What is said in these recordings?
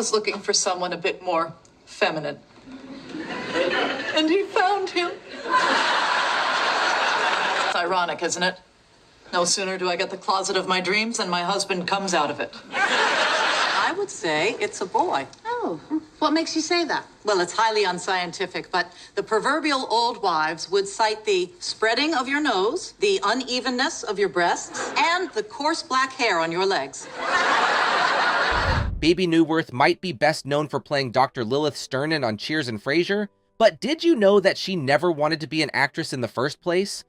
was looking for someone a bit more feminine. And he found him. It's ironic, isn't it? No sooner do I get the closet of my dreams than my husband comes out of it. I would say it's a boy. Oh, what makes you say that? Well, it's highly unscientific, but the proverbial old wives would cite the spreading of your nose, the unevenness of your breasts, and the coarse black hair on your legs. Bebe Neuwirth might be best known for playing Dr. Lilith Sternin on Cheers and Frasier, but did you know that she never wanted to be an actress in the first place?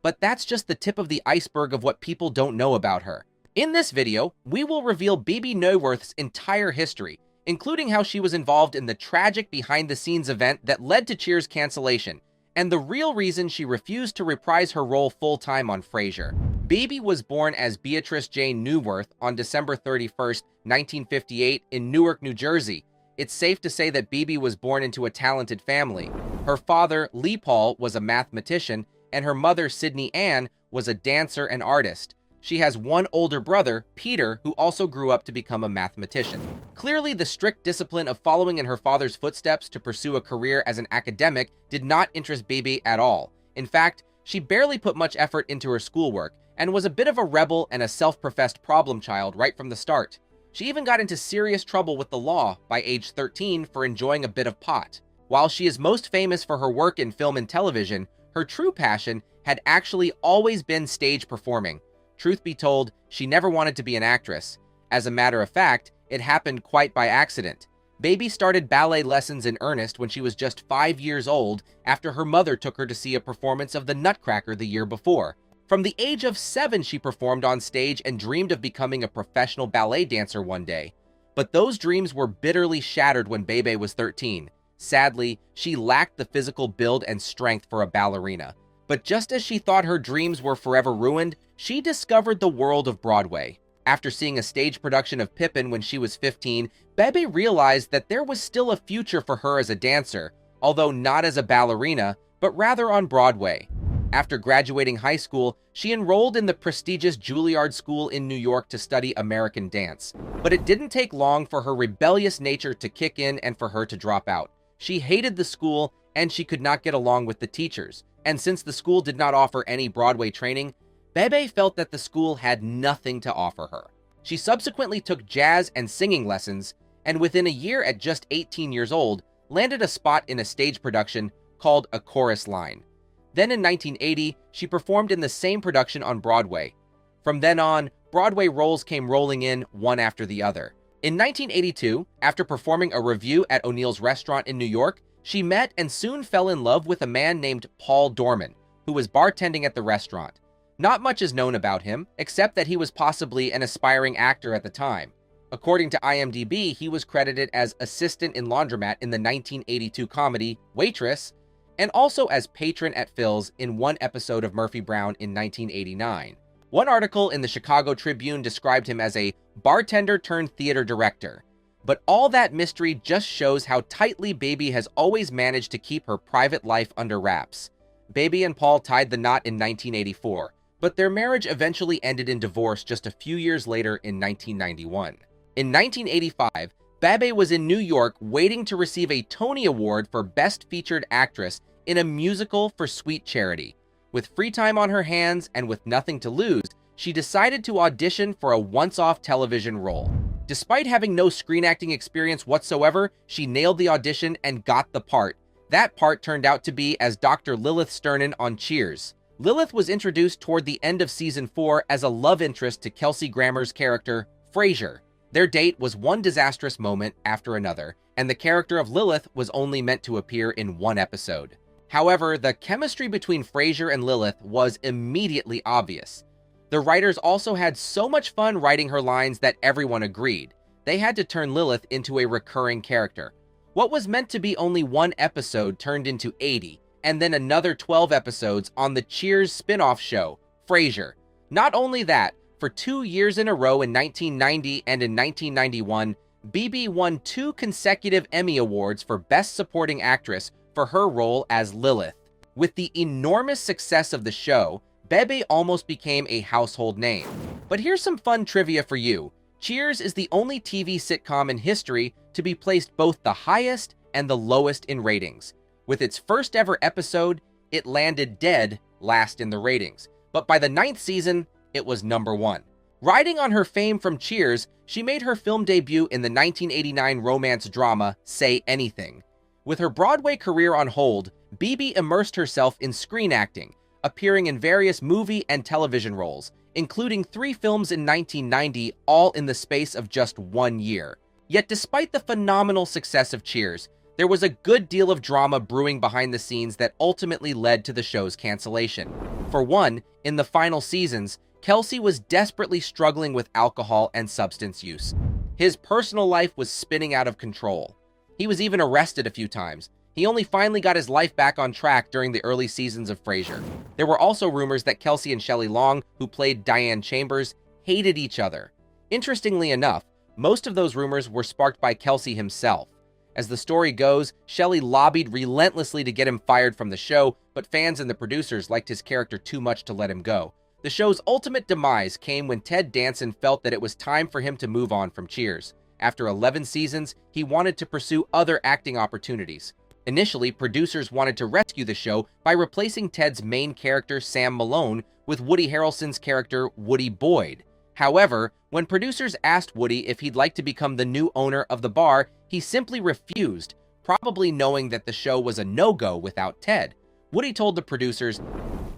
But that's just the tip of the iceberg of what people don't know about her. In this video, we will reveal Bebe Neuwirth's entire history, including how she was involved in the tragic behind-the-scenes event that led to Cheers' cancellation, and the real reason she refused to reprise her role full-time on Frasier. Bebe was born as Beatrice Jane Neuwirth on December 31st, 1958 in Newark, New Jersey. It's safe to say that Bebe was born into a talented family. Her father, Lee Paul, was a mathematician, and her mother, Sydney Ann, was a dancer and artist. She has one older brother, Peter, who also grew up to become a mathematician. Clearly, the strict discipline of following in her father's footsteps to pursue a career as an academic did not interest Bebe at all. In fact, she barely put much effort into her schoolwork, and was a bit of a rebel and a self-professed problem child right from the start. She even got into serious trouble with the law by age 13 for enjoying a bit of pot. While she is most famous for her work in film and television, her true passion had actually always been stage performing. Truth be told, she never wanted to be an actress. As a matter of fact, it happened quite by accident. Bebe started ballet lessons in earnest when she was just 5 years old after her mother took her to see a performance of The Nutcracker the year before. From the age of 7, she performed on stage and dreamed of becoming a professional ballet dancer one day. But those dreams were bitterly shattered when Bebe was 13. Sadly, she lacked the physical build and strength for a ballerina. But just as she thought her dreams were forever ruined, she discovered the world of Broadway. After seeing a stage production of Pippin when she was 15, Bebe realized that there was still a future for her as a dancer, although not as a ballerina, but rather on Broadway. After graduating high school, she enrolled in the prestigious Juilliard School in New York to study American dance. But it didn't take long for her rebellious nature to kick in and for her to drop out. She hated the school, and she could not get along with the teachers. And since the school did not offer any Broadway training, Bebe felt that the school had nothing to offer her. She subsequently took jazz and singing lessons, and within a year at just 18 years old, landed a spot in a stage production called A Chorus Line. Then in 1980, she performed in the same production on Broadway. From then on, Broadway roles came rolling in one after the other. In 1982, after performing a revue at O'Neill's restaurant in New York, she met and soon fell in love with a man named Paul Dorman, who was bartending at the restaurant. Not much is known about him, except that he was possibly an aspiring actor at the time. According to IMDb, he was credited as assistant in laundromat in the 1982 comedy Waitress, and also as patron at Phil's in one episode of Murphy Brown in 1989. One article in the Chicago Tribune described him as a bartender turned theater director. But all that mystery just shows how tightly Bebe has always managed to keep her private life under wraps. Bebe and Paul tied the knot in 1984, but their marriage eventually ended in divorce just a few years later in 1991. In 1985, Bebe was in New York waiting to receive a Tony Award for Best Featured Actress in a musical for Sweet Charity. With free time on her hands and with nothing to lose, she decided to audition for a once-off television role. Despite having no screen acting experience whatsoever, she nailed the audition and got the part. That part turned out to be as Dr. Lilith Sternin on Cheers. Lilith was introduced toward the end of season 4 as a love interest to Kelsey Grammer's character, Frasier. Their date was one disastrous moment after another, and the character of Lilith was only meant to appear in one episode. However, the chemistry between Frasier and Lilith was immediately obvious. The writers also had so much fun writing her lines that everyone agreed. They had to turn Lilith into a recurring character. What was meant to be only one episode turned into 80, and then another 12 episodes on the Cheers spin-off show, Frasier. Not only that, for 2 years in a row in 1990 and in 1991, Bebe won 2 consecutive Emmy Awards for Best Supporting Actress for her role as Lilith. With the enormous success of the show, Bebe almost became a household name. But here's some fun trivia for you. Cheers is the only TV sitcom in history to be placed both the highest and the lowest in ratings. With its first ever episode, it landed dead last in the ratings, but by the 9th season, it was #1. Riding on her fame from Cheers, she made her film debut in the 1989 romance drama Say Anything. With her Broadway career on hold, Bebe immersed herself in screen acting, appearing in various movie and television roles, including 3 films in 1990, all in the space of just 1 year. Yet despite the phenomenal success of Cheers, there was a good deal of drama brewing behind the scenes that ultimately led to the show's cancellation. For one, in the final seasons, Kelsey was desperately struggling with alcohol and substance use. His personal life was spinning out of control. He was even arrested a few times. He only finally got his life back on track during the early seasons of Frasier. There were also rumors that Kelsey and Shelley Long, who played Diane Chambers, hated each other. Interestingly enough, most of those rumors were sparked by Kelsey himself. As the story goes, Shelley lobbied relentlessly to get him fired from the show, but fans and the producers liked his character too much to let him go. The show's ultimate demise came when Ted Danson felt that it was time for him to move on from Cheers. After 11 seasons, he wanted to pursue other acting opportunities. Initially, producers wanted to rescue the show by replacing Ted's main character, Sam Malone, with Woody Harrelson's character, Woody Boyd. However, when producers asked Woody if he'd like to become the new owner of the bar, he simply refused, probably knowing that the show was a no-go without Ted. Woody told the producers,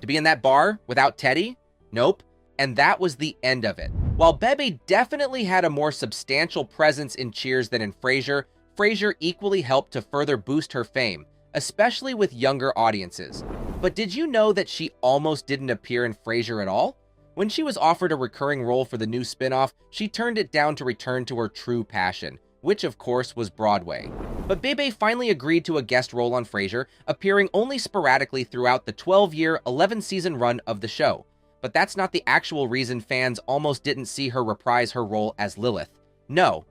"To be in that bar without Teddy? Nope." And that was the end of it. While Bebe definitely had a more substantial presence in Cheers than in Frasier, Frasier equally helped to further boost her fame, especially with younger audiences. But did you know that she almost didn't appear in Frasier at all? When she was offered a recurring role for the new spin-off, she turned it down to return to her true passion, which of course was Broadway. But Bebe finally agreed to a guest role on Frasier, appearing only sporadically throughout the 12-year, 11-season run of the show. But that's not the actual reason fans almost didn't see her reprise her role as Lilith. No.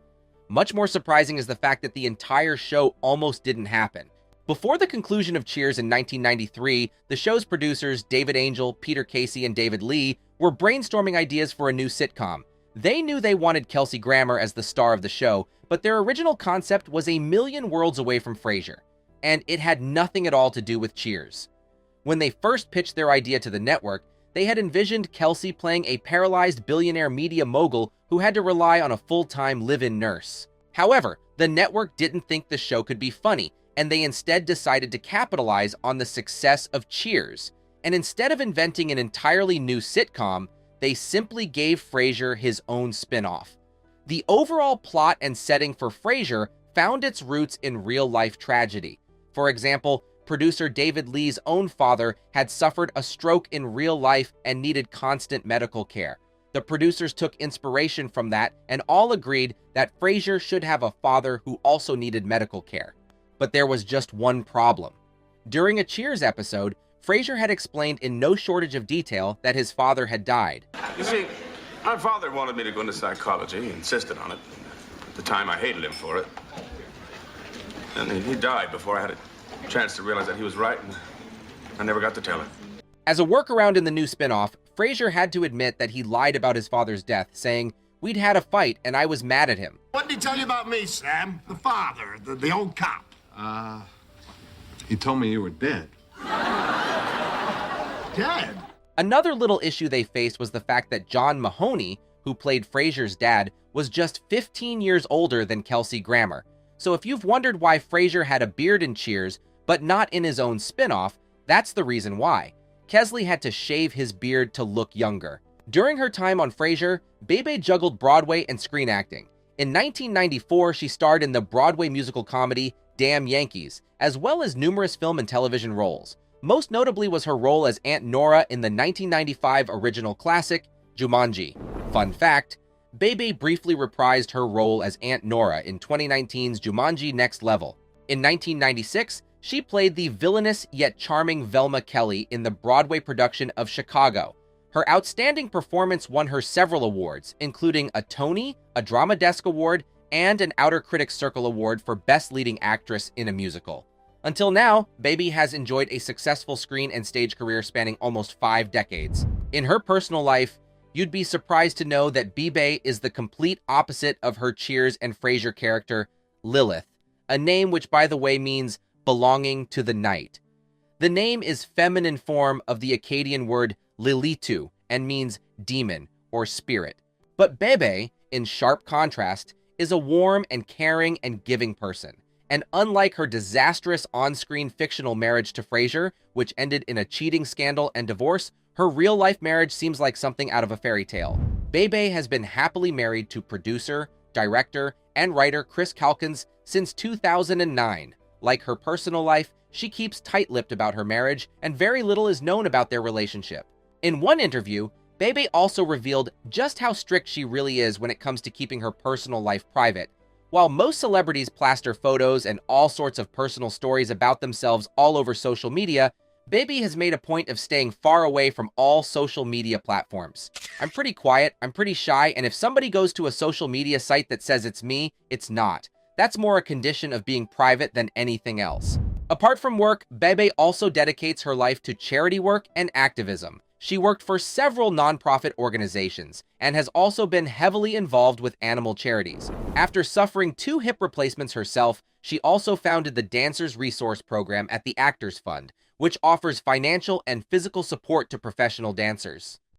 Much more surprising is the fact that the entire show almost didn't happen. Before the conclusion of Cheers in 1993, the show's producers, David Angel, Peter Casey, and David Lee, were brainstorming ideas for a new sitcom. They knew they wanted Kelsey Grammer as the star of the show, but their original concept was a million worlds away from Frasier, and it had nothing at all to do with Cheers. When they first pitched their idea to the network, they had envisioned Kelsey playing a paralyzed billionaire media mogul who had to rely on a full-time live-in nurse. However, the network didn't think the show could be funny, and they instead decided to capitalize on the success of Cheers. And instead of inventing an entirely new sitcom, they simply gave Frasier his own spin-off. The overall plot and setting for Frasier found its roots in real-life tragedy. For example, producer David Lee's own father had suffered a stroke in real life and needed constant medical care. The producers took inspiration from that and all agreed that Frasier should have a father who also needed medical care. But there was just one problem. During a Cheers episode, Frasier had explained in no shortage of detail that his father had died. You see, my father wanted me to go into psychology. He insisted on it. At the time, I hated him for it. And he died before I had a chance to realize that he was right, and I never got to tell him. As a workaround in the new spin-off, Frasier had to admit that he lied about his father's death, saying, "We'd had a fight and I was mad at him." What did he tell you about me, Sam? The father, the old cop. He told me you were dead. Dead? Another little issue they faced was the fact that John Mahoney, who played Frasier's dad, was just 15 years older than Kelsey Grammer. So if you've wondered why Frasier had a beard in Cheers, but not in his own spin-off, that's the reason why. Kesley had to shave his beard to look younger. During her time on Frasier, Bebe juggled Broadway and screen acting. In 1994, she starred in the Broadway musical comedy Damn Yankees, as well as numerous film and television roles. Most notably was her role as Aunt Nora in the 1995 original classic, Jumanji. Fun fact, Bebe briefly reprised her role as Aunt Nora in 2019's Jumanji Next Level. In 1996, she played the villainous yet charming Velma Kelly in the Broadway production of Chicago. Her outstanding performance won her several awards, including a Tony, a Drama Desk Award, and an Outer Critics Circle Award for Best Leading Actress in a Musical. Until now, Bebe has enjoyed a successful screen and stage career spanning almost 5 decades. In her personal life, you'd be surprised to know that Bebe is the complete opposite of her Cheers and Frasier character, Lilith, a name which, by the way, means belonging to the night. The name is feminine form of the Akkadian word Lilitu and means demon or spirit. But Bebe, in sharp contrast, is a warm and caring and giving person. And unlike her disastrous on-screen fictional marriage to Frasier, which ended in a cheating scandal and divorce, her real-life marriage seems like something out of a fairy tale. Bebe has been happily married to producer, director, and writer Chris Calkins since 2009. Like her personal life, she keeps tight-lipped about her marriage, and very little is known about their relationship. In one interview, Bebe also revealed just how strict she really is when it comes to keeping her personal life private. While most celebrities plaster photos and all sorts of personal stories about themselves all over social media, Bebe has made a point of staying far away from all social media platforms. I'm pretty quiet, I'm pretty shy, and if somebody goes to a social media site that says it's me, it's not. That's more a condition of being private than anything else. Apart from work, Bebe also dedicates her life to charity work and activism. She worked for several nonprofit organizations and has also been heavily involved with animal charities. After suffering 2 hip replacements herself, she also founded the Dancers Resource Program at the Actors Fund, which offers financial and physical support to professional dancers.